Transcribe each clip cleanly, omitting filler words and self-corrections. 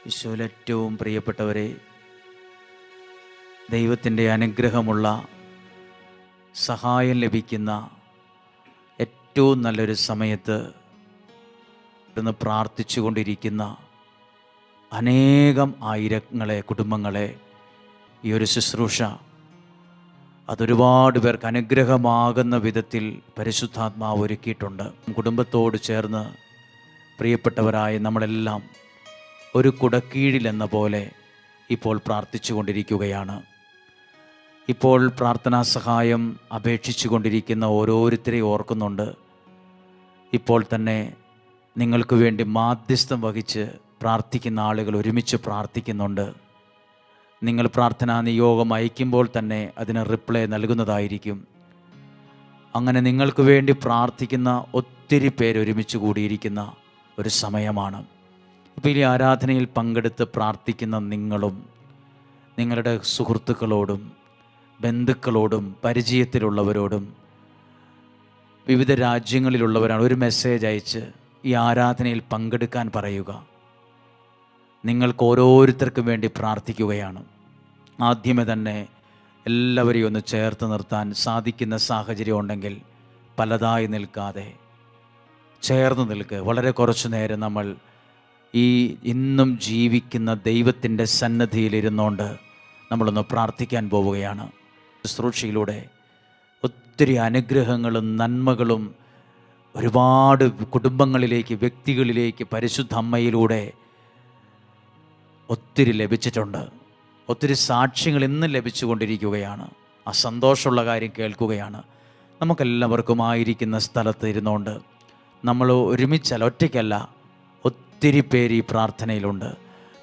ഈശോയിൽ ഏറ്റവും പ്രിയപ്പെട്ടവരെ, ദൈവത്തിൻ്റെ അനുഗ്രഹമുള്ള സഹായം ലഭിക്കുന്ന ഏറ്റവും നല്ലൊരു സമയത്ത് ഇന്ന് പ്രാർത്ഥിച്ചു കൊണ്ടിരിക്കുന്ന അനേകം ആയിരങ്ങളെ കുടുംബങ്ങളെ ഈ ഒരു ശുശ്രൂഷ അതൊരുപാട് പേർക്ക് അനുഗ്രഹമാകുന്ന വിധത്തിൽ പരിശുദ്ധാത്മാവ് ഒരുക്കിയിട്ടുണ്ട്. കുടുംബത്തോട് ചേർന്ന് പ്രിയപ്പെട്ടവരായ നമ്മളെല്ലാം ഒരു കുടക്കീഴിലെന്ന പോലെ ഇപ്പോൾ പ്രാർത്ഥിച്ചു കൊണ്ടിരിക്കുകയാണ്. ഇപ്പോൾ പ്രാർത്ഥനാ സഹായം അപേക്ഷിച്ചു കൊണ്ടിരിക്കുന്ന ഓരോരുത്തരെയും ഓർക്കുന്നുണ്ട്. ഇപ്പോൾ തന്നെ നിങ്ങൾക്ക് വേണ്ടി മാധ്യസ്ഥം വഹിച്ച് പ്രാർത്ഥിക്കുന്ന ആളുകൾ ഒരുമിച്ച് പ്രാർത്ഥിക്കുന്നുണ്ട്. നിങ്ങൾ പ്രാർത്ഥനാ നിയോഗം അയക്കുമ്പോൾ തന്നെ അതിന് റിപ്ലൈ നൽകുന്നതായിരിക്കും. അങ്ങനെ നിങ്ങൾക്ക് വേണ്ടി പ്രാർത്ഥിക്കുന്ന ഒത്തിരി പേര് ഒരുമിച്ച് കൂടിയിരിക്കുന്ന ഒരു സമയമാണ്. ഇപ്പോൾ ഈ ആരാധനയിൽ പങ്കെടുത്ത് പ്രാർത്ഥിക്കുന്ന നിങ്ങളും നിങ്ങളുടെ സുഹൃത്തുക്കളോടും ബന്ധുക്കളോടും പരിചയത്തിലുള്ളവരോടും വിവിധ രാജ്യങ്ങളിലുള്ളവരാണ് ഒരു മെസ്സേജ് അയച്ച് ഈ ആരാധനയിൽ പങ്കെടുക്കാൻ പറയുക. നിങ്ങൾക്ക് ഓരോരുത്തർക്കും വേണ്ടി പ്രാർത്ഥിക്കുകയാണ്. ആദ്യമേ തന്നെ എല്ലാവരെയും ഒന്ന് ചേർത്ത് നിർത്താൻ സാധിക്കുന്ന സാഹചര്യം ഉണ്ടെങ്കിൽ പലതായി നിൽക്കാതെ ചേർന്ന് നിൽക്കുക. വളരെ കുറച്ചു നേരം നമ്മൾ ഈ ഇന്നും ജീവിക്കുന്ന ദൈവത്തിൻ്റെ സന്നദ്ധിയിലിരുന്നുകൊണ്ട് നമ്മളൊന്ന് പ്രാർത്ഥിക്കാൻ പോവുകയാണ്. ശുശ്രൂഷയിലൂടെ ഒത്തിരി അനുഗ്രഹങ്ങളും നന്മകളും ഒരുപാട് കുടുംബങ്ങളിലേക്ക് വ്യക്തികളിലേക്ക് പരിശുദ്ധ അമ്മയിലൂടെ ഒത്തിരി ലഭിച്ചിട്ടുണ്ട്. ഒത്തിരി സാക്ഷ്യങ്ങൾ ഇന്നും ലഭിച്ചുകൊണ്ടിരിക്കുകയാണ്. ആ സന്തോഷമുള്ള കാര്യം കേൾക്കുകയാണ്. നമുക്കെല്ലാവർക്കും ആയിരിക്കുന്ന സ്ഥലത്ത് ഇരുന്നുകൊണ്ട് നമ്മൾ ഒരുമിച്ചല്ല, ഒറ്റയ്ക്കല്ല, ഒത്തിരി പേര് ഈ പ്രാർത്ഥനയിലുണ്ട്.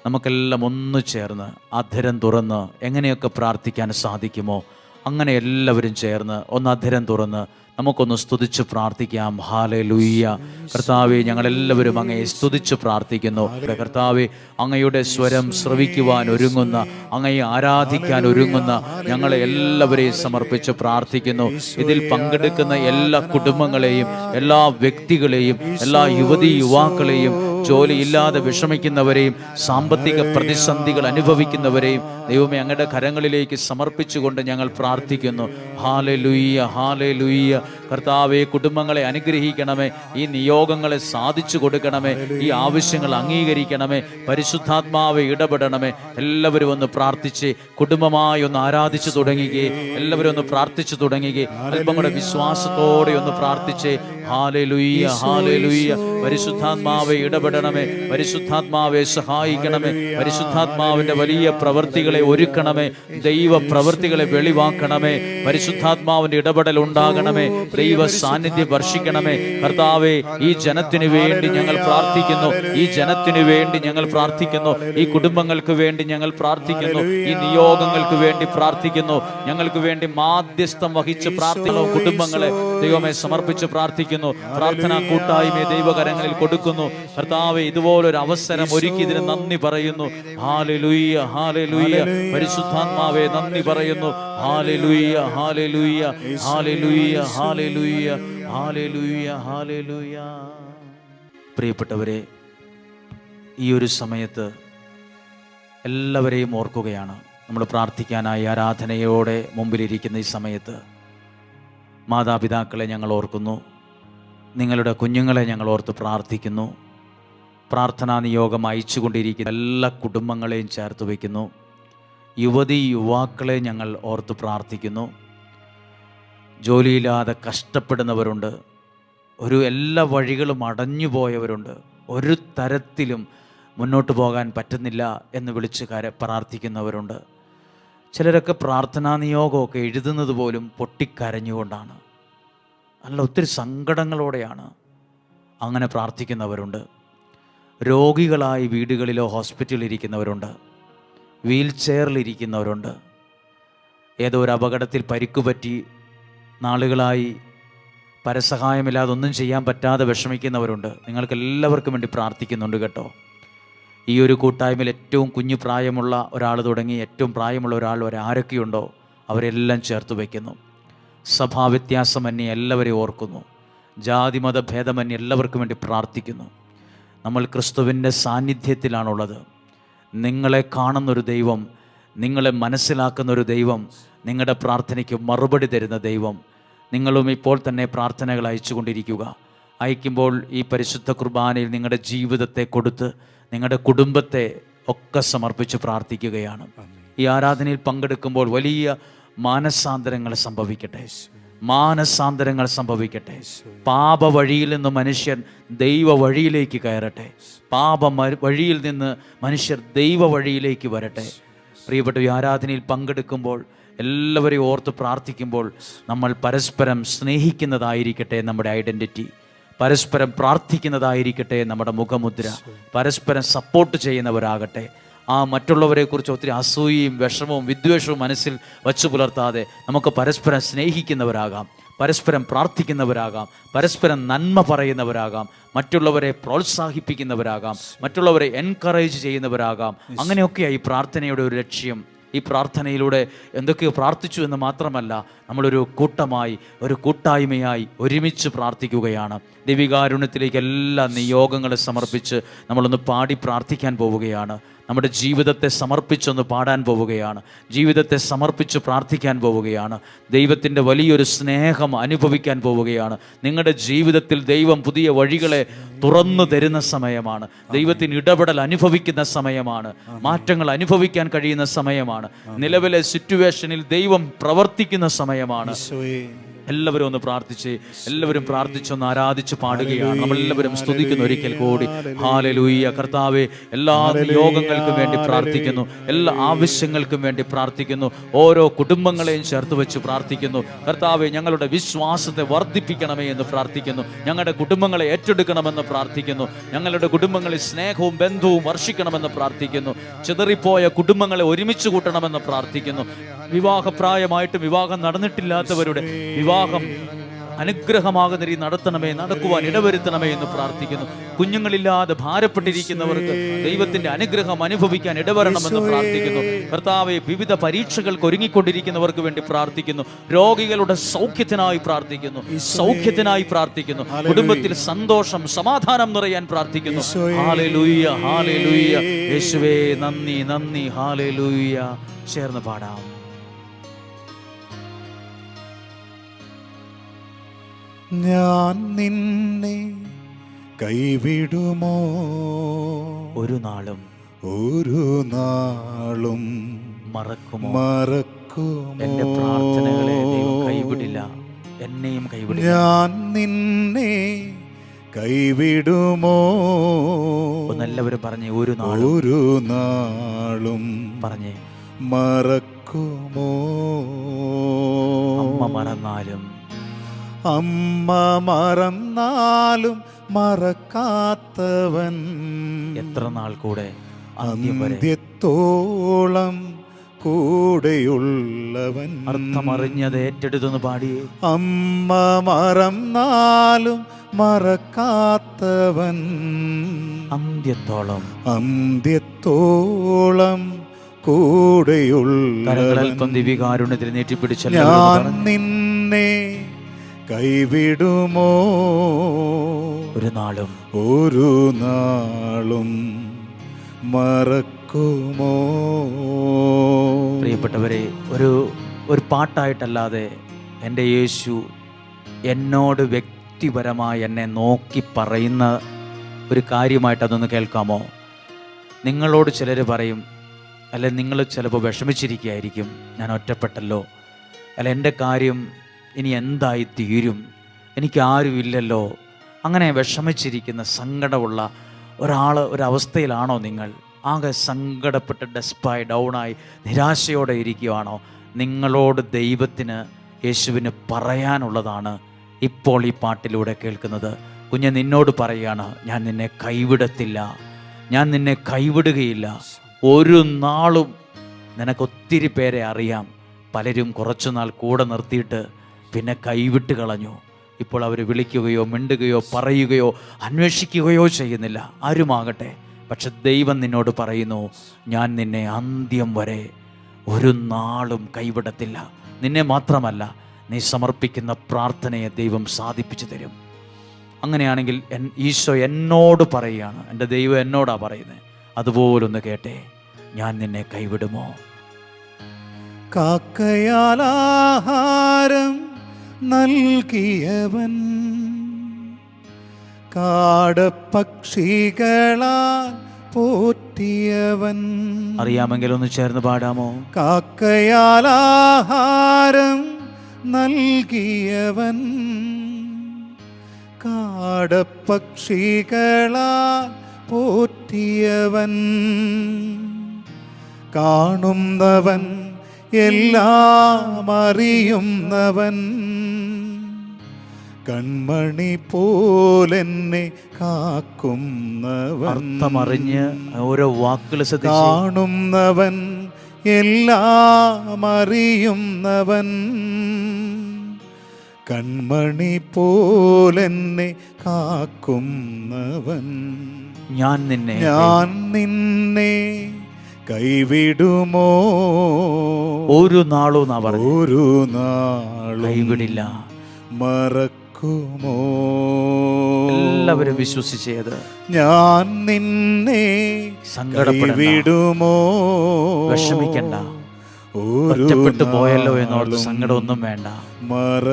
നമുക്കെല്ലാം ഒന്ന് ചേർന്ന് അധരം തുറന്ന് എങ്ങനെയൊക്കെ പ്രാർത്ഥിക്കാൻ സാധിക്കുമോ അങ്ങനെ എല്ലാവരും ചേർന്ന് ഒന്ന് അധരം തുറന്ന് നമുക്കൊന്ന് സ്തുതിച്ച് പ്രാർത്ഥിക്കാം. ഹല്ലേലൂയ. കർത്താവേ, ഞങ്ങളെല്ലാവരും അങ്ങയെ സ്തുതിച്ച് പ്രാർത്ഥിക്കുന്നു. കർത്താവേ, അങ്ങയുടെ സ്വരം ശ്രവിക്കുവാൻ ഒരുങ്ങുന്ന, അങ്ങയെ ആരാധിക്കാൻ ഒരുങ്ങുന്ന ഞങ്ങളെ എല്ലാവരെയും സമർപ്പിച്ച് പ്രാർത്ഥിക്കുന്നു. ഇതിൽ പങ്കെടുക്കുന്ന എല്ലാ കുടുംബങ്ങളെയും എല്ലാ വ്യക്തികളെയും എല്ലാ യുവതീ യുവാക്കളെയും ജോലിയില്ലാതെ വിഷമിക്കുന്നവരെയും സാമ്പത്തിക പ്രതിസന്ധികൾ അനുഭവിക്കുന്നവരെയും ദൈവമേ അങ്ങയുടെ കരങ്ങളിലേക്ക് സമർപ്പിച്ചുകൊണ്ട് ഞങ്ങൾ പ്രാർത്ഥിക്കുന്നു. Hallelujah, hallelujah. കർത്താവേ, കുടുംബങ്ങളെ അനുഗ്രഹിക്കണമേ, ഈ നിയോഗങ്ങളെ സാധിച്ചു കൊടുക്കണമേ, ഈ ആവശ്യങ്ങൾ അംഗീകരിക്കണമേ, പരിശുദ്ധാത്മാവെ ഇടപെടണമേ. എല്ലാവരും ഒന്ന് പ്രാർത്ഥിച്ച് കുടുംബമായി ഒന്ന് ആരാധിച്ചു തുടങ്ങുകയെ, എല്ലാവരും ഒന്ന് പ്രാർത്ഥിച്ചു തുടങ്ങുകയെ, അല്പം കൂടെ വിശ്വാസത്തോടെ ഒന്ന് പ്രാർത്ഥിച്ചേ. Hallelujah, hallelujah. പരിശുദ്ധാത്മാവെ ഇടപെടണമേ, പരിശുദ്ധാത്മാവെ സഹായിക്കണമേ, പരിശുദ്ധാത്മാവിന്റെ വലിയ പ്രവൃത്തികളെ ഒരുക്കണമേ, ദൈവ പ്രവൃത്തികളെ വെളിവാക്കണമേ, പരിശുദ്ധാത്മാവിന്റെ ഇടപെടൽ ഉണ്ടാകണമേ, ദൈവ സാന്നിധ്യം വർഷിക്കണമേ. കർത്താവേ, ഈ ജനത്തിനു വേണ്ടി ഞങ്ങൾ പ്രാർത്ഥിക്കുന്നു, ഈ ജനത്തിനു വേണ്ടി ഞങ്ങൾ പ്രാർത്ഥിക്കുന്നു, ഈ കുടുംബങ്ങൾക്ക് വേണ്ടി ഞങ്ങൾ പ്രാർത്ഥിക്കുന്നു, ഈ നിയോഗങ്ങൾക്ക് വേണ്ടി പ്രാർത്ഥിക്കുന്നു, ഞങ്ങൾക്ക് വേണ്ടി മാധ്യസ്ഥം വഹിച്ച് പ്രാർത്ഥിക്കുന്നു. കുടുംബങ്ങളെ ദൈവമേ സമർപ്പിച്ച് പ്രാർത്ഥിക്കുന്നു. പ്രാർത്ഥനാ കൂട്ടായ്മയെ ദൈവകരങ്ങളിൽ കൊടുക്കുന്നു. കർത്താവേ, ഇതുപോലൊരു അവസരം ഒരുക്കി ഇതിന് നന്ദി പറയുന്നു. Hallelujah, hallelujah. പരിശുദ്ധാത്മാവേ നന്ദി പറയുന്നു. ഹല്ലേലൂയ, ഹല്ലേലൂയ, ഹല്ലേലൂയ, ഹല്ലേലൂയ, ഹല്ലേലൂയ, ഹല്ലേലൂയ. പ്രിയപ്പെട്ടവരെ, ഈ ഒരു സമയത്ത് എല്ലാവരെയും ഓർക്കുകയാണ്. നമ്മൾ പ്രാർത്ഥിക്കാനായി ആരാധനയോടെ മുമ്പിലിരിക്കുന്ന ഈ സമയത്ത് മാതാപിതാക്കളെ ഞങ്ങൾ ഓർക്കുന്നു, നിങ്ങളുടെ കുഞ്ഞുങ്ങളെ ഞങ്ങൾ ഓർത്ത് പ്രാർത്ഥിക്കുന്നു. പ്രാർത്ഥനാ നിയോഗം അയച്ചുകൊണ്ടിരിക്കുന്ന എല്ലാ കുടുംബങ്ങളെയും ചേർത്ത് വയ്ക്കുന്നു. യുവതീ യുവാക്കളെ ഞങ്ങൾ ഓർത്ത് പ്രാർത്ഥിക്കുന്നു. ജോലിയില്ലാതെ കഷ്ടപ്പെടുന്നവരുണ്ട്, എല്ലാ വഴികളും അടഞ്ഞു പോയവരുണ്ട്, ഒരു തരത്തിലും മുന്നോട്ട് പോകാൻ പറ്റുന്നില്ല എന്ന് വിളിച്ച് പ്രാർത്ഥിക്കുന്നവരുണ്ട്. ചിലരൊക്കെ പ്രാർത്ഥനാ നിയോഗമൊക്കെ എഴുതുന്നത് പോലും പൊട്ടിക്കരഞ്ഞുകൊണ്ടാണ്, അല്ല ഒത്തിരി സങ്കടങ്ങളോടെയാണ് അങ്ങനെ പ്രാർത്ഥിക്കുന്നവരുണ്ട്. രോഗികളായി വീടുകളിലോ ഹോസ്പിറ്റലിൽ ഇരിക്കുന്നവരുണ്ട്, വീൽ ചെയറിലിരിക്കുന്നവരുണ്ട്, ഏതോ ഒരു അപകടത്തിൽ പരിക്കുപറ്റി നാളുകളായി പരസഹായമില്ലാതെ ഒന്നും ചെയ്യാൻ പറ്റാതെ വിഷമിക്കുന്നവരുണ്ട്. നിങ്ങൾക്ക് എല്ലാവർക്കും വേണ്ടി പ്രാർത്ഥിക്കുന്നുണ്ട് കേട്ടോ. ഈ ഒരു കൂട്ടായ്മയിൽ ഏറ്റവും കുഞ്ഞു പ്രായമുള്ള ഒരാൾ തുടങ്ങി ഏറ്റവും പ്രായമുള്ള ഒരാൾ വരെ ആരൊക്കെയുണ്ടോ അവരെല്ലാം ചേർത്ത് വയ്ക്കുന്നു. സഭാവ്യത്യാസമന്യേ എല്ലാവരെയും ഓർക്കുന്നു. ജാതിമത ഭേദമന്യേ എല്ലാവർക്കും വേണ്ടി പ്രാർത്ഥിക്കുന്നു. നമ്മൾ ക്രിസ്തുവിൻ്റെ സാന്നിധ്യത്തിലാണുള്ളത്. നിങ്ങളെ കാണുന്നൊരു ദൈവം, നിങ്ങളെ മനസ്സിലാക്കുന്നൊരു ദൈവം, നിങ്ങളുടെ പ്രാർത്ഥനയ്ക്ക് മറുപടി തരുന്ന ദൈവം. നിങ്ങളും ഇപ്പോൾ തന്നെ പ്രാർത്ഥനകൾ അയച്ചുകൊണ്ടിരിക്കുക. അയക്കുമ്പോൾ ഈ പരിശുദ്ധ കുർബാനയിൽ നിങ്ങളുടെ ജീവിതത്തെ കൊടുത്ത് നിങ്ങളുടെ കുടുംബത്തെ ഒക്കെ സമർപ്പിച്ച് പ്രാർത്ഥിക്കുകയാണ്. ഈ ആരാധനയിൽ പങ്കെടുക്കുമ്പോൾ വലിയ മാനസാന്തരങ്ങൾ സംഭവിക്കട്ടെ, മാനസാന്തരങ്ങൾ സംഭവിക്കട്ടെ. പാപ വഴിയിൽ നിന്ന് മനുഷ്യൻ ദൈവ വഴിയിലേക്ക് കയറട്ടെ, പാപ വഴിയിൽ നിന്ന് മനുഷ്യർ ദൈവ വഴിയിലേക്ക് വരട്ടെ. പ്രിയപ്പെട്ട ഈ ആരാധനയിൽ പങ്കെടുക്കുമ്പോൾ എല്ലാവരെയും ഓർത്ത് പ്രാർത്ഥിക്കുമ്പോൾ നമ്മൾ പരസ്പരം സ്നേഹിക്കുന്നതായിരിക്കട്ടെ നമ്മുടെ ഐഡൻറ്റിറ്റി, പരസ്പരം പ്രാർത്ഥിക്കുന്നതായിരിക്കട്ടെ നമ്മുടെ മുഖമുദ്ര, പരസ്പരം സപ്പോർട്ട് ചെയ്യുന്നവരാകട്ടെ. ആ മറ്റുള്ളവരെക്കുറിച്ച് ഒത്തിരി അസൂയയും വിഷമവും വിദ്വേഷവും മനസ്സിൽ വച്ചു പുലർത്താതെ നമുക്ക് പരസ്പരം സ്നേഹിക്കുന്നവരാകാം, പരസ്പരം പ്രാർത്ഥിക്കുന്നവരാകാം, പരസ്പരം നന്മ പറയുന്നവരാകാം, മറ്റുള്ളവരെ പ്രോത്സാഹിപ്പിക്കുന്നവരാകാം, മറ്റുള്ളവരെ എൻകറേജ് ചെയ്യുന്നവരാകാം. അങ്ങനെയൊക്കെയാണ് ഈ പ്രാർത്ഥനയുടെ ഒരു ലക്ഷ്യം. ഈ പ്രാർത്ഥനയിലൂടെ എന്തൊക്കെയോ പ്രാർത്ഥിച്ചു എന്ന് മാത്രമല്ല, നമ്മളൊരു കൂട്ടമായി, ഒരു കൂട്ടായ്മയായി ഒരുമിച്ച് പ്രാർത്ഥിക്കുകയാണ്. ദൈവികാരുണ്യത്തിലേക്ക് എല്ലാ നിയോഗങ്ങളെ സമർപ്പിച്ച് നമ്മളൊന്ന് പാടി പ്രാർത്ഥിക്കാൻ പോവുകയാണ്. നമ്മുടെ ജീവിതത്തെ സമർപ്പിച്ചൊന്ന് പാടാൻ പോവുകയാണ്, ജീവിതത്തെ സമർപ്പിച്ച് പ്രാർത്ഥിക്കാൻ പോവുകയാണ്. ദൈവത്തിൻ്റെ വലിയൊരു സ്നേഹം അനുഭവിക്കാൻ പോവുകയാണ്. നിങ്ങളുടെ ജീവിതത്തിൽ ദൈവം പുതിയ വഴികളെ തുറന്നു തരുന്ന സമയമാണ്. ദൈവത്തിന് ഇടപെടൽ അനുഭവിക്കുന്ന സമയമാണ്. മാറ്റങ്ങൾ അനുഭവിക്കാൻ കഴിയുന്ന സമയമാണ്. നിലവിലെ സിറ്റുവേഷനിൽ ദൈവം പ്രവർത്തിക്കുന്ന സമയമാണ്. എല്ലാവരും ഒന്ന് പ്രാർത്ഥിച്ച്, എല്ലാവരും പ്രാർത്ഥിച്ചൊന്ന് ആരാധിച്ച് പാടുകയാണ്. നമ്മളെല്ലാവരും സ്തുതിക്കുന്നു ഒരിക്കൽ കൂടി. ഹല്ലേലൂയ. കർത്താവേ, എല്ലാ നിയോഗങ്ങൾക്കും വേണ്ടി പ്രാർത്ഥിക്കുന്നു, എല്ലാ ആവശ്യങ്ങൾക്കും വേണ്ടി പ്രാർത്ഥിക്കുന്നു, ഓരോ കുടുംബങ്ങളെയും ചേർത്ത് വെച്ച് പ്രാർത്ഥിക്കുന്നു. കർത്താവേ, ഞങ്ങളുടെ വിശ്വാസത്തെ വർദ്ധിപ്പിക്കണമേ എന്ന് പ്രാർത്ഥിക്കുന്നു. ഞങ്ങളുടെ കുടുംബങ്ങളെ ഏറ്റെടുക്കണമെന്ന് പ്രാർത്ഥിക്കുന്നു. ഞങ്ങളുടെ കുടുംബങ്ങളിൽ സ്നേഹവും ബന്ധവും വർഷിക്കണമെന്ന് പ്രാർത്ഥിക്കുന്നു. ചിതറിപ്പോയ കുടുംബങ്ങളെ ഒരുമിച്ച് കൂട്ടണമെന്ന് പ്രാർത്ഥിക്കുന്നു. വിവാഹപ്രായമായിട്ട് വിവാഹം നടന്നിട്ടില്ലാത്തവരുടെ വിവാഹം അനുഗ്രഹമാകുന്ന രീതി നടത്തണമേ, നടക്കുവാൻ ഇടവരുത്തണമേ എന്ന് പ്രാർത്ഥിക്കുന്നു. കുഞ്ഞുങ്ങളില്ലാതെ ഭാരപ്പെട്ടിരിക്കുന്നവർക്ക് ദൈവത്തിന്റെ അനുഗ്രഹം അനുഭവിക്കാൻ ഇടവരണമെന്ന് പ്രാർത്ഥിക്കുന്നു. കർത്താവെ, വിവിധ പരീക്ഷകൾക്ക് ഒരുങ്ങിക്കൊണ്ടിരിക്കുന്നവർക്ക് വേണ്ടി പ്രാർത്ഥിക്കുന്നു. രോഗികളുടെ സൗഖ്യത്തിനായി പ്രാർത്ഥിക്കുന്നു, സൗഖ്യത്തിനായി പ്രാർത്ഥിക്കുന്നു. കുടുംബത്തിൽ സന്തോഷം, സമാധാനം നിറയാൻ പ്രാർത്ഥിക്കുന്നു. ഹല്ലേലൂയ, ഹല്ലേലൂയ. യേശുവേ നന്ദി, നന്ദി. ഹല്ലേലൂയ. ചേർന്ന് പാടാം. ഞാൻ നിന്നെ കൈവിടുമോ? ഒരു നാളും മറക്കുമോ? എന്റെ പ്രാർത്ഥനകളെ ദൈവം കൈവിടില്ല, എന്നെയും കൈവിടില്ല. ഞാൻ നിന്നെ കൈവിടുമോ? ഒന്നെല്ലാവരും പറഞ്ഞേ, ഒരു നാളും പറഞ്ഞേ, മറക്കുമോ? അമ്മ മറന്നാലും മറക്കാത്തവൻ, എത്ര നാൾ കൂടെ അന്ത്യത്തോളം കൂടെയുള്ളവൻ. അർത്ഥമറിഞ്ഞത് ഏറ്റെടുത്തെന്ന് പാടിയേ. അമ്മ മറന്നാലും മറക്കാത്തവൻ, അന്ത്യത്തോളം കൂടെയുള്ളവൻ. ദിവികാരുണ്യത്തിൽ നീട്ടിപ്പിടിച്ച ഞാൻ നിന്നെ കൈവിടുമോ? ഒരു നാളും മറക്കുമോ? പ്രിയപ്പെട്ടവരെ, ഒരു പാട്ടായിട്ടല്ലാതെ എൻ്റെ യേശു എന്നോട് വ്യക്തിപരമായി എന്നെ നോക്കി പറയുന്ന ഒരു കാര്യമായിട്ട് അതൊന്ന് കേൾക്കാമോ? നിങ്ങളോട് ചിലർ പറയും, അല്ലെ നിങ്ങൾ ചിലപ്പോൾ വിഷമിച്ചിരിക്കുകയായിരിക്കും, ഞാൻ ഒറ്റപ്പെട്ടല്ലോ, അല്ല എൻ്റെ കാര്യം ഇനി എന്തായി തീരും, എനിക്കാരുമില്ലല്ലോ. അങ്ങനെ വിഷമിച്ചിരിക്കുന്ന സങ്കടമുള്ള ഒരവസ്ഥയിലാണോ നിങ്ങൾ? ആകെ സങ്കടപ്പെട്ട് ഡെസ്പായി ഡൗണായി നിരാശയോടെ ഇരിക്കുകയാണോ? നിങ്ങളോട് ദൈവത്തിന്, യേശുവിന് പറയാനുള്ളതാണ് ഇപ്പോൾ ഈ പാട്ടിലൂടെ കേൾക്കുന്നത്. കുഞ്ഞ് നിന്നോട് പറയുകയാണ്, ഞാൻ നിന്നെ കൈവിടത്തില്ല, ഞാൻ നിന്നെ കൈവിടുകയില്ല. ഒരു നാളും നിനക്കൊത്തിരി പേരെ അറിയാം, പലരും കുറച്ചുനാൾ കൂടെ നിർത്തിയിട്ട് പിന്നെ കൈവിട്ട് കളഞ്ഞു. ഇപ്പോൾ അവർ വിളിക്കുകയോ മിണ്ടുകയോ പറയുകയോ അന്വേഷിക്കുകയോ ചെയ്യുന്നില്ല, ആരുമാകട്ടെ. പക്ഷെ ദൈവം നിന്നോട് പറയുന്നു, ഞാൻ നിന്നെ അന്ത്യം വരെ ഒരു നാളും കൈവിടത്തില്ല. നിന്നെ മാത്രമല്ല, നീ സമർപ്പിക്കുന്ന പ്രാർത്ഥനയെ ദൈവം സാധിപ്പിച്ചു തരും. അങ്ങനെയാണെങ്കിൽ ഈശോ എന്നോട് പറയുകയാണ്, എൻ്റെ ദൈവം എന്നോടാ പറയുന്നത്. അതുപോലൊന്ന് കേട്ടേ. ഞാൻ നിന്നെ കൈവിടുമോ? കാക്കയാലാഹാരം നൽകിയവൻ, കാടപ്പക്ഷികളാൽ പോറ്റിയവൻ. അറിയാമെങ്കിൽ ഒന്ന് ചേർന്ന് പാടാമോ? കാക്കയാലാഹാരം നൽകിയവൻ, കാടപ്പക്ഷികളാൽ പോറ്റിയവൻ. കാണുന്നവൻ എല്ലാം അറിയുന്നവൻ, കൺമണി പോലെന്നെ കാക്കുന്നവൻ. അർത്ഥമറിഞ്ഞ് ഓരോ വാക്കുകൾ ശ്രദ്ധിച്ച്. കാണുന്നവൻ എല്ലാം അറിയുന്നവൻ, കൺമണി പോലെന്നെ കാക്കുന്നവൻ. ഞാൻ നിന്നെ കൈവിടുമോ? ഒരു നാളും ഒരു നാളും കൈവിടില്ല. മറക്കുമോ? എല്ലാവരും വിശ്വസിച്ചത്. ഞാൻ നിന്നെ കൈവിടുമോ? വിഷമിക്കണ്ട, ഒറ്റപ്പെട്ടു പോയല്ലോ എന്നോർത്ത് സങ്കടമൊന്നും വേണ്ട.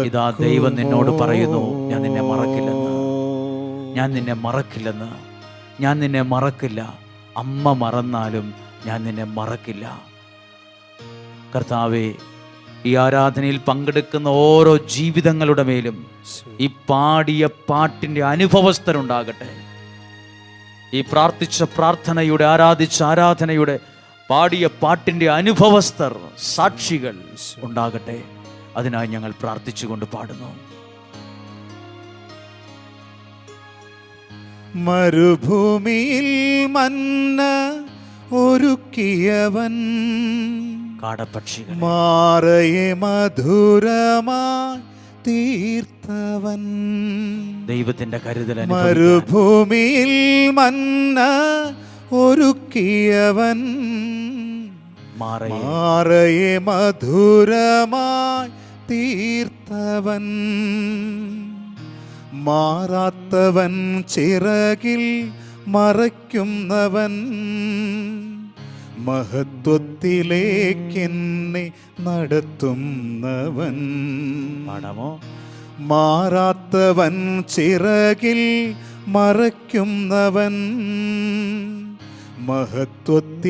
ഇതാ ദൈവം നിന്നോട് പറയുന്നു, ഞാൻ നിന്നെ മറക്കില്ലെന്ന്, ഞാൻ നിന്നെ മറക്കില്ലെന്ന്, ഞാൻ നിന്നെ മറക്കില്ല. അമ്മ മറന്നാലും ഞാൻ നിന്നെ മറക്കില്ല. കർത്താവേ, ഈ ആരാധനയിൽ പങ്കെടുക്കുന്ന ഓരോ ജീവിതങ്ങളുടെ മേലും ഈ പാടിയ പാട്ടിൻ്റെ അനുഭവസ്ഥരുണ്ടാകട്ടെ. ഈ പ്രാർത്ഥിച്ച പ്രാർത്ഥനയുടെ, ആരാധിച്ച ആരാധനയുടെ, പാടിയ പാട്ടിൻ്റെ അനുഭവസ്ഥർ, സാക്ഷികൾ ഉണ്ടാകട്ടെ. അതിനായി ഞങ്ങൾ പ്രാർത്ഥിച്ചുകൊണ്ട് പാടുന്നു. മരുഭൂമിയിൽ മന്ന ഒരുക്കിയവൻ, കാടപ്പക്ഷികൾ മാറയെ മധുരമായി തീർത്തവൻ. ദൈവത്തിന്റെ കരുതൽ. മരുഭൂമിയിൽ മന്ന ഒരുക്കിയവൻ, മാറയെ മധുരമായി തീർത്തവൻ. മാറാത്തവൻ, ചിറകിൽ മറയ്ക്കുന്നവൻ, മഹത്വത്തിലേക്കെന്നെ നടത്തുന്നവൻ. പാടാമോ? മാറാത്തവൻ, ചിറകിൽ മറയ്ക്കുന്നവൻ, മഹത്വത്തിലേക്കെന്നെ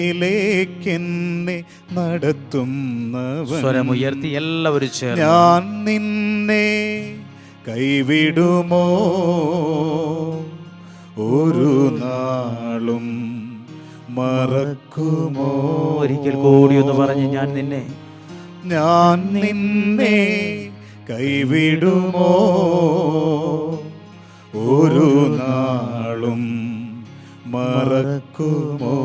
നടത്തുന്നവൻ. സ്വരമുയർത്തി എല്ലാവരും ചേർന്ന്. ഞാൻ നിന്നെ കൈവിടുമോ? ഒരു നാളും മറക്കുമോ? ഒരിക്കൽ കൂടി ഒന്ന് പറഞ്ഞ്, ഞാൻ നിന്നെ കൈവിടുമോ? ഒരു നാളും മറക്കുമോ?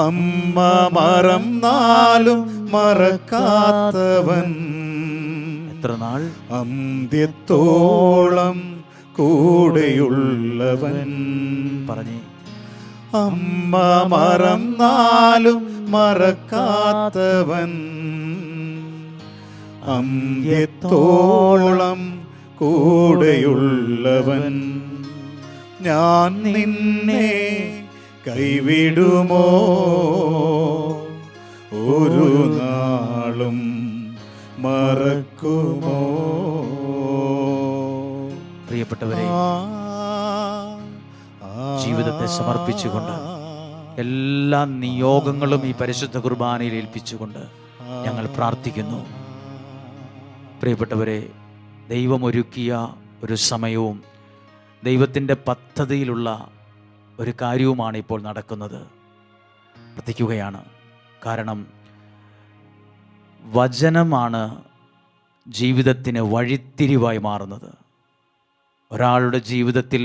അമ്മ മറന്നാലും മറക്കാത്തവൻ, എത്ര നാൾ? അന്ത്യത്തോളം കൂടെയുള്ളവൻ. പറഞ്ഞേ. അമ്മ മറന്നാലും മറക്കാത്തവൻ, അന്ത്യത്തോളം കൂടെയുള്ളവൻ. ഞാൻ നിന്നെ കൈവിടുമോ? ഒരു നാളും മറക്കുമോ? പ്രിയപ്പെട്ടവരെ, ജീവിതത്തെ സമർപ്പിച്ചുകൊണ്ട് എല്ലാ നിയോഗങ്ങളും ഈ പരിശുദ്ധ കുർബാനയിൽ ഏൽപ്പിച്ചുകൊണ്ട് ഞങ്ങൾ പ്രാർത്ഥിക്കുന്നു. പ്രിയപ്പെട്ടവരെ, ദൈവമൊരുക്കിയ ഒരു സമയവും ദൈവത്തിൻ്റെ പദ്ധതിയിലുള്ള ഒരു കാര്യവുമാണ് ഇപ്പോൾ നടക്കുന്നത്. പ്രാർത്ഥിക്കുകയാണ്. കാരണം വചനമാണ് ജീവിതത്തിന് വഴിത്തിരിവായി മാറുന്നത്. ഒരാളുടെ ജീവിതത്തിൽ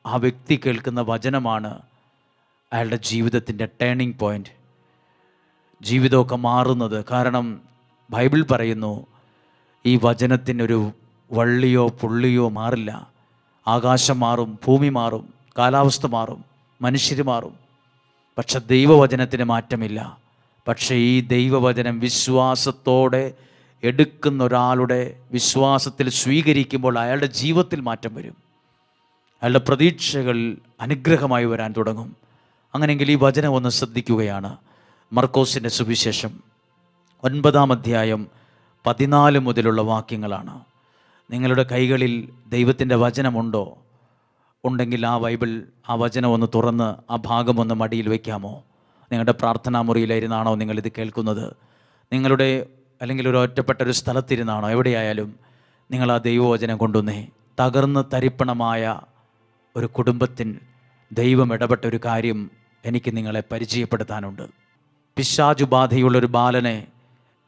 ആ വ്യക്തി കേൾക്കുന്ന വചനമാണ് അയാളുടെ ജീവിതത്തിൻ്റെ ടേണിംഗ് പോയിൻ്റ്. ജീവിതമൊക്കെ മാറുന്നത്. കാരണം ബൈബിൾ പറയുന്നു, ഈ വചനത്തിനൊരു വള്ളിയോ പുള്ളിയോ മാറില്ല. ആകാശം മാറും, ഭൂമി മാറും, കാലാവസ്ഥ മാറും, മനുഷ്യർ മാറും, പക്ഷെ ദൈവവചനത്തിന് മാറ്റമില്ല. പക്ഷേ ഈ ദൈവവചനം വിശ്വാസത്തോടെ എടുക്കുന്ന ഒരാളുടെ വിശ്വാസത്തിൽ സ്വീകരിക്കുമ്പോൾ അയാളുടെ ജീവിതത്തിൽ മാറ്റം വരും. അയാളുടെ പ്രതീക്ഷകൾ അനുഗ്രഹമായി വരാൻ തുടങ്ങും. അങ്ങനെയെങ്കിൽ ഈ വചനം ഒന്ന് ശ്രദ്ധിക്കുകയാണ്. മർക്കോസിൻ്റെ സുവിശേഷം 9-ാം അധ്യായം 14 മുതലുള്ള വാക്യങ്ങളാണ്. നിങ്ങളുടെ കൈകളിൽ ദൈവത്തിൻ്റെ വചനമുണ്ടോ? ഉണ്ടെങ്കിൽ ആ വചനം ഒന്ന് തുറന്ന് ആ ഭാഗം ഒന്ന് മടിയിൽ വയ്ക്കാമോ? നിങ്ങളുടെ പ്രാർത്ഥനാ മുറിയിലിരുന്നാണോ നിങ്ങളിത് കേൾക്കുന്നത്? നിങ്ങളുടെ അല്ലെങ്കിൽ ഒരു ഒറ്റപ്പെട്ട ഒരു സ്ഥലത്തിരുന്നാണോ? എവിടെയായാലും നിങ്ങൾ ആ ദൈവവചനം കൊണ്ടുവന്നേ. തകർന്ന് തരിപ്പണമായ ഒരു കുടുംബത്തിൽ ദൈവം ഇടപെട്ട ഒരു കാര്യം എനിക്ക് നിങ്ങളെ പരിചയപ്പെടുത്താനുണ്ട്. പിശാചുബാധയുള്ളൊരു ബാലനെ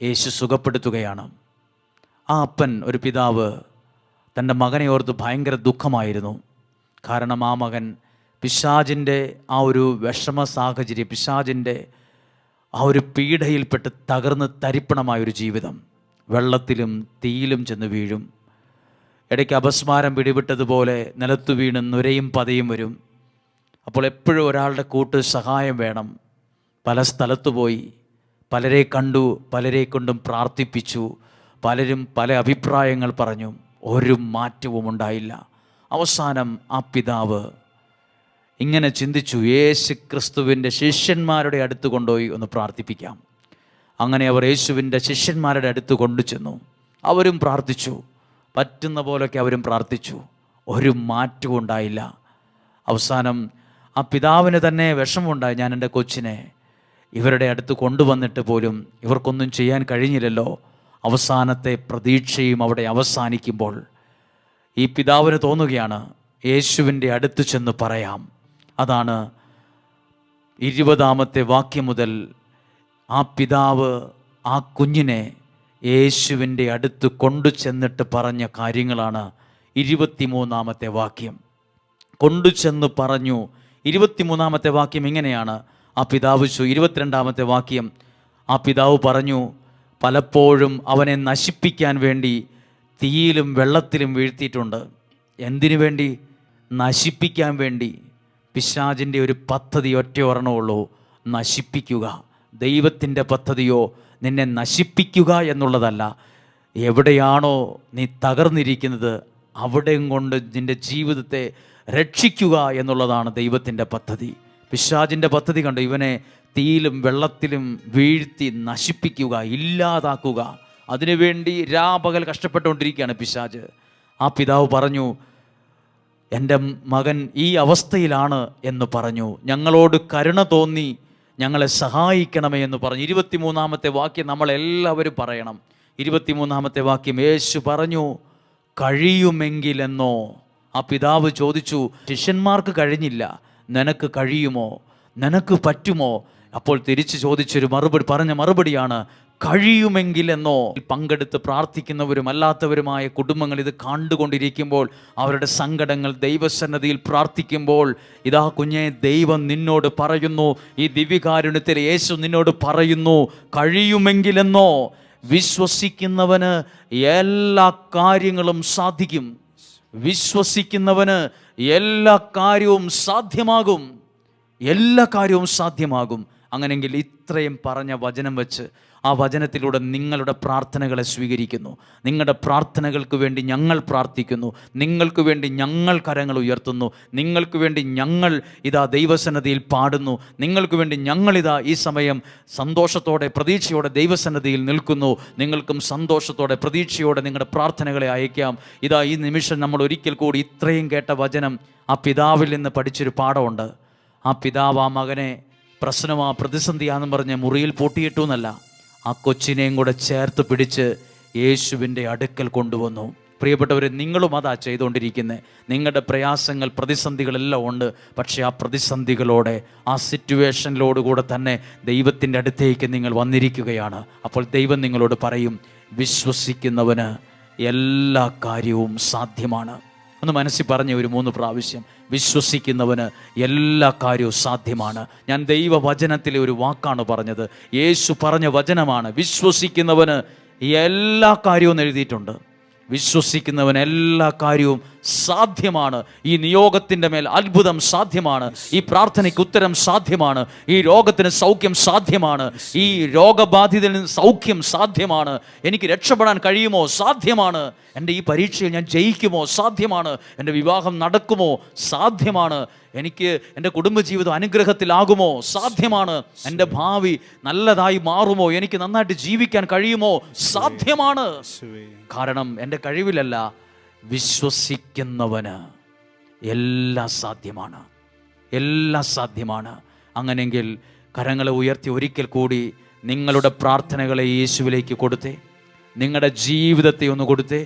യേശു സുഖപ്പെടുത്തുകയാണ്. ആ അപ്പൻ, ഒരു പിതാവ്, തൻ്റെ മകനെ ഓർത്ത് ഭയങ്കര ദുഃഖമായിരുന്നു. കാരണം ആ മകൻ പിശാചിൻ്റെ ആ ഒരു വിഷമ സാഹചര്യം, പിശാചിൻ്റെ ആ ഒരു പീഡയിൽപ്പെട്ട് തകർന്ന് തരിപ്പണമായൊരു ജീവിതം, വെള്ളത്തിലും തീയിലും ചെന്ന് വീഴും. ഇടയ്ക്ക് അപസ്മാരം പിടിവിട്ടതുപോലെ നിലത്തു വീണ് നുരയും പതയും വരും. അപ്പോൾ എപ്പോഴും ഒരാളുടെ സഹായം വേണം. പല സ്ഥലത്തു പോയി, പലരെ കണ്ടു, പലരെ കൊണ്ടും പ്രാർത്ഥിപ്പിച്ചു, പലരും പല അഭിപ്രായങ്ങൾ പറഞ്ഞു, ഒരു മാറ്റവും ഉണ്ടായില്ല. അവസാനം ആ പിതാവ് ഇങ്ങനെ ചിന്തിച്ചു, യേശു ക്രിസ്തുവിൻ്റെ ശിഷ്യന്മാരുടെ അടുത്ത് കൊണ്ടുപോയി ഒന്ന് പ്രാർത്ഥിപ്പിക്കാം. അങ്ങനെ അവർ യേശുവിൻ്റെ ശിഷ്യന്മാരുടെ അടുത്ത് കൊണ്ടു ചെന്നു. അവരും പ്രാർത്ഥിച്ചു, പറ്റുന്ന പോലൊക്കെ അവരും പ്രാർത്ഥിച്ചു. ഒരു മാറ്റവും ഉണ്ടായില്ല. അവസാനം ആ പിതാവിന് തന്നെ വിഷമമുണ്ടായി, ഞാൻ എൻ്റെ കൊച്ചിനെ ഇവരുടെ അടുത്ത് കൊണ്ടുവന്നിട്ട് പോലും ഇവർക്കൊന്നും ചെയ്യാൻ കഴിഞ്ഞില്ലല്ലോ. അവസാനത്തെ പ്രതീക്ഷയും അവിടെ അവസാനിക്കുമ്പോൾ ഈ പിതാവിന് തോന്നുകയാണ്, യേശുവിൻ്റെ അടുത്ത് ചെന്ന് പറയാം. അതാണ് 20-ാമത്തെ വാക്യം മുതൽ ആ പിതാവ് ആ കുഞ്ഞിനെ യേശുവിൻ്റെ അടുത്ത് കൊണ്ടു ചെന്നിട്ട് പറഞ്ഞ കാര്യങ്ങളാണ് 23-ാമത്തെ വാക്യം. കൊണ്ടു ചെന്ന് പറഞ്ഞു. 23-ാമത്തെ വാക്യം ഇങ്ങനെയാണ്. ആ പിതാവ് 22-ാമത്തെ വാക്യം, ആ പിതാവ് പറഞ്ഞു, പലപ്പോഴും അവനെ നശിപ്പിക്കാൻ വേണ്ടി തീയിലും വെള്ളത്തിലും വീഴ്ത്തിയിട്ടുണ്ട്. എന്തിനു വേണ്ടി? നശിപ്പിക്കാൻ വേണ്ടി. പിശാചിൻ്റെ ഒരു പദ്ധതി ഒറ്റ ഒരെണ്ണമുള്ളൂ, നശിപ്പിക്കുക. ദൈവത്തിൻ്റെ പദ്ധതിയോ നിന്നെ നശിപ്പിക്കുക എന്നുള്ളതല്ല. എവിടെയാണോ നീ തകർന്നിരിക്കുന്നത് അവിടെയും കൊണ്ട് നിൻ്റെ ജീവിതത്തെ രക്ഷിക്കുക എന്നുള്ളതാണ് ദൈവത്തിൻ്റെ പദ്ധതി. പിശാചിൻ്റെ പദ്ധതി കണ്ടു, ഇവനെ തീയിലും വെള്ളത്തിലും വീഴ്ത്തി നശിപ്പിക്കുക, ഇല്ലാതാക്കുക. അതിനുവേണ്ടി രാപകൽ കഷ്ടപ്പെട്ടുകൊണ്ടിരിക്കുകയാണ് പിശാച്. ആ പിതാവ് പറഞ്ഞു, എൻ്റെ മകൻ ഈ അവസ്ഥയിലാണ് എന്ന് പറഞ്ഞു, ഞങ്ങളോട് കരുണ തോന്നി ഞങ്ങളെ സഹായിക്കണമേ എന്ന് പറഞ്ഞു. 23-ാമത്തെ വാക്യം നമ്മളെല്ലാവരും പറയണം. 23-ാമത്തെ വാക്യം, യേശു പറഞ്ഞു, കഴിയുമെങ്കിലെന്നോ. ആ പിതാവ് ചോദിച്ചു, ശിഷ്യന്മാർക്ക് കഴിഞ്ഞില്ല, നിനക്ക് കഴിയുമോ? നിനക്ക് പറ്റുമോ? അപ്പോൾ തിരിച്ചു ചോദിച്ചൊരു പറഞ്ഞ മറുപടിയാണ്, കഴിയുമെങ്കിലെന്നോ. പങ്കെടുത്ത് പ്രാർത്ഥിക്കുന്നവരും അല്ലാത്തവരുമായ കുടുംബങ്ങൾ ഇത് കണ്ടുകൊണ്ടിരിക്കുമ്പോൾ അവരുടെ സങ്കടങ്ങൾ ദൈവസന്നിധിയിൽ പ്രാർത്ഥിക്കുമ്പോൾ, ഇതാ കുഞ്ഞെ, ദൈവം നിന്നോട് പറയുന്നു, ഈ ദിവ്യകാരുണ്യത്തിൽ യേശു നിന്നോട് പറയുന്നു, കഴിയുമെങ്കിലെന്നോ. വിശ്വസിക്കുന്നവന് എല്ലാ കാര്യങ്ങളും സാധിക്കും. വിശ്വസിക്കുന്നവന് എല്ലാ കാര്യവും സാധ്യമാകും. എല്ലാ കാര്യവും സാധ്യമാകും. അങ്ങനെയെങ്കിൽ ഇത്രയും പറഞ്ഞ വചനം വെച്ച് ആ വചനത്തിലൂടെ നിങ്ങളുടെ പ്രാർത്ഥനകളെ സ്വീകരിക്കുന്നു. നിങ്ങളുടെ പ്രാർത്ഥനകൾക്ക് വേണ്ടി ഞങ്ങൾ പ്രാർത്ഥിക്കുന്നു. നിങ്ങൾക്ക് വേണ്ടി ഞങ്ങൾ കരങ്ങൾ ഉയർത്തുന്നു. നിങ്ങൾക്ക് വേണ്ടി ഞങ്ങൾ ഇതാ ദൈവസന്നിധിയിൽ പാടുന്നു. നിങ്ങൾക്ക് വേണ്ടി ഞങ്ങളിതാ ഈ സമയം സന്തോഷത്തോടെ പ്രതീക്ഷയോടെ ദൈവസന്നിധിയിൽ നിൽക്കുന്നു. നിങ്ങൾക്കും സന്തോഷത്തോടെ പ്രതീക്ഷയോടെ നിങ്ങളുടെ പ്രാർത്ഥനകളെ അയക്കാം. ഇതാ ഈ നിമിഷം നമ്മൾ ഒരിക്കൽ കൂടി ഇത്രയും കേട്ട വചനം ആ പിതാവിൽ നിന്ന് പഠിച്ചൊരു പാഠമുണ്ട്. ആ പിതാവ് ആ മകനെ പ്രതിസന്ധിയാണെന്ന് പറഞ്ഞ് മുറിയിൽ പൂട്ടിയിട്ടു എന്നല്ല, ആ കൊച്ചിനെയും കൂടെ ചേർത്ത് പിടിച്ച് യേശുവിൻ്റെ അടുക്കൽ കൊണ്ടുവന്നു. പ്രിയപ്പെട്ടവരെ, നിങ്ങളും അതാ ചെയ്തുകൊണ്ടിരിക്കുന്നത്. നിങ്ങളുടെ പ്രയാസങ്ങൾ, പ്രതിസന്ധികളെല്ലാം ഉണ്ട്. പക്ഷേ ആ പ്രതിസന്ധികളോടെ, ആ സിറ്റുവേഷനിലോടുകൂടെ തന്നെ ദൈവത്തിൻ്റെ അടുത്തേക്ക് നിങ്ങൾ വന്നിരിക്കുകയാണ്. അപ്പോൾ ദൈവം നിങ്ങളോട് പറയും, വിശ്വസിക്കുന്നവന് എല്ലാ കാര്യവും സാധ്യമാണ്. ഒന്ന് മനസ്സിൽ പറഞ്ഞ ഒരു 3 പ്രാവശ്യം, വിശ്വസിക്കുന്നവന് എല്ലാ കാര്യവും സാധ്യമാണ്. ഞാൻ ദൈവവചനത്തിലെ ഒരു വാക്കാണ് പറഞ്ഞത്, യേശു പറഞ്ഞ വചനമാണ്. വിശ്വസിക്കുന്നവന് എല്ലാ കാര്യവും എഴുതിയിട്ടുണ്ട്. വിശ്വസിക്കുന്നവന് എല്ലാ കാര്യവും സാധ്യമാണ്. ഈ നിയോഗത്തിൻ്റെ മേൽ അത്ഭുതം സാധ്യമാണ്. ഈ പ്രാർത്ഥനയ്ക്ക് ഉത്തരം സാധ്യമാണ്. ഈ രോഗത്തിന് സൗഖ്യം സാധ്യമാണ്. ഈ രോഗബാധിതന് സൗഖ്യം സാധ്യമാണ്. എനിക്ക് രക്ഷപ്പെടാൻ കഴിയുമോ? സാധ്യമാണ്. എൻ്റെ ഈ പരീക്ഷയിൽ ഞാൻ ജയിക്കുമോ? സാധ്യമാണ്. എൻ്റെ വിവാഹം നടക്കുമോ? സാധ്യമാണ്. എനിക്ക് എൻ്റെ കുടുംബജീവിതം അനുഗ്രഹത്തിലാകുമോ? സാധ്യമാണ്. എൻ്റെ ഭാവി നല്ലതായി മാറുമോ? എനിക്ക് നന്നായിട്ട് ജീവിക്കാൻ കഴിയുമോ? സാധ്യമാണ്. കാരണം എൻ്റെ കഴിവിലല്ല, വിശ്വസിക്കുന്നവന് എല്ലാം സാധ്യമാണ്. എല്ലാം സാധ്യമാണ്. അങ്ങനെയെങ്കിൽ കരങ്ങളെ ഉയർത്തി ഒരിക്കൽ കൂടി നിങ്ങളുടെ പ്രാർത്ഥനകളെ യേശുവിലേക്ക് കൊടുത്തേ. നിങ്ങളുടെ ജീവിതത്തെ ഒന്ന് കൊടുത്തേ.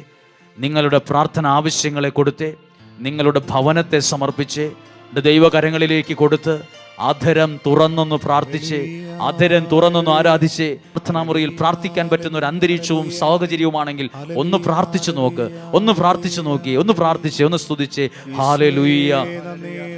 നിങ്ങളുടെ പ്രാർത്ഥന ആവശ്യങ്ങളെ കൊടുത്തേ. നിങ്ങളുടെ ഭവനത്തെ സമർപ്പിച്ച് ദൈവകരങ്ങളിലേക്ക് കൊടുത്ത് അധരം തുറന്നൊന്ന് പ്രാർത്ഥിച്ച്, അധരം തുറന്നൊന്ന് ആരാധിച്ച്, പ്രാർത്ഥനാമുറിയിൽ പ്രാർത്ഥിക്കാൻ പറ്റുന്ന ഒരു അന്തരീക്ഷവും സാഹചര്യവുമാണെങ്കിൽ ഒന്ന് പ്രാർത്ഥിച്ചു നോക്ക്. ഒന്ന് പ്രാർത്ഥിച്ചു നോക്കി, ഒന്ന് പ്രാർത്ഥിച്ച്, ഒന്ന് സ്തുതിച്ച്. ഹല്ലേലൂയ.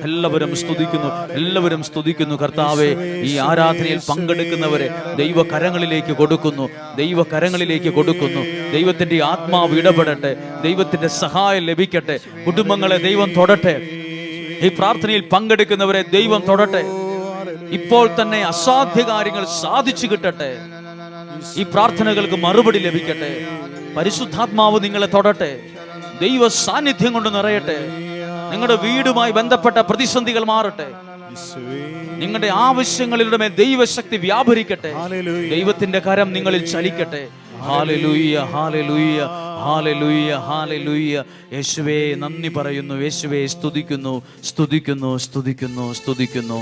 എല്ലാവരും സ്തുതിക്കുന്നു, എല്ലാവരും സ്തുതിക്കുന്നു. കർത്താവേ, ഈ ആരാധനയിൽ പങ്കെടുക്കുന്നവരെ ദൈവകരങ്ങളിലേക്ക് കൊടുക്കുന്നു, ദൈവകരങ്ങളിലേക്ക് കൊടുക്കുന്നു. ദൈവത്തിൻ്റെ ആത്മാവ് ഇടപെടട്ടെ, ദൈവത്തിൻ്റെ സഹായം ലഭിക്കട്ടെ. കുടുംബങ്ങളെ ദൈവം തൊടട്ടെ. ഈ പ്രാർത്ഥനയിൽ പങ്കെടുക്കുന്നവരെ ദൈവം തൊടട്ടെ. ഇപ്പോൾ തന്നെ അസാധ്യ കാര്യങ്ങൾ സാധിച്ചു കിട്ടട്ടെ. ഈ പ്രാർത്ഥനകൾക്ക് മറുപടി ലഭിക്കട്ടെ. പരിശുദ്ധാത്മാവ് നിങ്ങളെ തൊടട്ടെ. ദൈവ സാന്നിധ്യം കൊണ്ട് നിറയട്ടെ. നിങ്ങളുടെ വീടുമായി ബന്ധപ്പെട്ട പ്രതിസന്ധികൾ മാറട്ടെ. നിങ്ങളുടെ ആവശ്യങ്ങളുടെ മേൽ ദൈവശക്തി വ്യാപരിക്കട്ടെ. ദൈവത്തിന്റെ കരം നിങ്ങളിൽ ചലിക്കട്ടെ. ഹല്ലേലൂയ, ഹല്ലേലൂയ, ഹല്ലേലൂയ, ഹല്ലേലൂയ. യേശുവേ നന്ദി പറയുന്നു. യേശുവേ സ്തുതിക്കുന്നു, സ്തുതിക്കുന്നു, സ്തുതിക്കുന്നു, സ്തുതിക്കുന്നു.